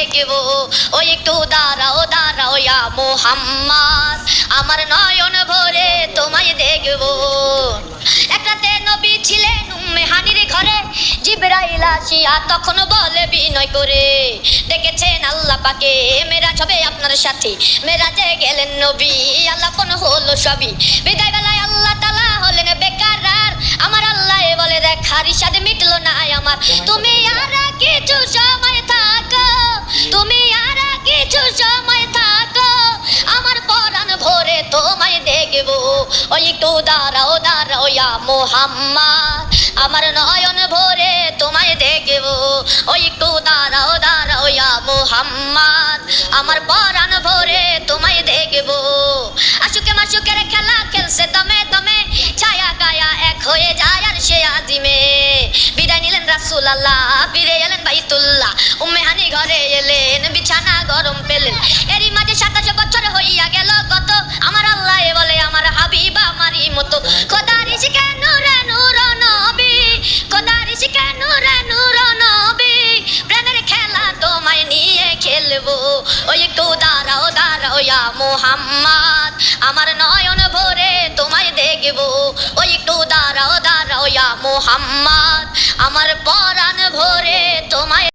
দেখবো, ওই একটু দাঁড়াও দাঁড়াও ইয়া মুহাম্মদ, আমার নয়ন ভরে তোমায় দেখবো। এক রাতে নবী ছিলেন উম্মে হানির ঘরে, জিবরাইল আসিয়া তখন বলে বিনয় করে, দেখেছেন আল্লাহ পাকে মেরাজ হবে আপনার সাথে, মেরাজে গেলেন নবী আল্লাপন হলো সবই, বিদায় বেলায় আল্লাহ তাআলা হলেন বেকারার, আমার আল্লাহ বলে দেখার ইশাদ মিটলো না আমার, তুমি আর কিছু সময় থাকো, তুমি আর কিছু সময় থাকো, আমার পরাণ ভরে তোমায় দেখবো, ওই একটু দাঁড়াও দাঁড়াও ইয়া মুহাম্মদ, আমার নয়ন ভরে তোমায় দেখবো, ওই একটু দাঁড়াও দাঁড়াও ইয়া মুহাম্মদ, আমার পরাণ ভরে তোমায় দেখবো। আশুকে মাশুকের খেলা খেলছে দমে দমে, ছায়া গায়া এক হয়ে যায় আর সে আজিমে, বিদায় নিলেন রাসূলুল্লাহ ফিরে এলেন বাইতুল্লাহ, উম্মে হানি ঘরে এলেন বিছানা গরম পেলেন, এরই মাঝে 27 বছর হইয়া গেল কত, আমার আল্লাহ বলে আমার হাবিব আমারই মতো, খোদার ইশকে নূরে নূর নবী, খোদার ইশকে নূরে নূর নবী, প্রেমের খেলা তোমায় নিয়ে খেলবো, ওই একটু দাঁড়াও দাঁড়াও ইয়া মুহাম্মদ, আমার নয়ন ভরে তোমায় দেখবো, ওই একটু দাঁড়াও দাঁড়াও ইয়া মুহাম্মদ, আমার পরাণ ভরে তোমায়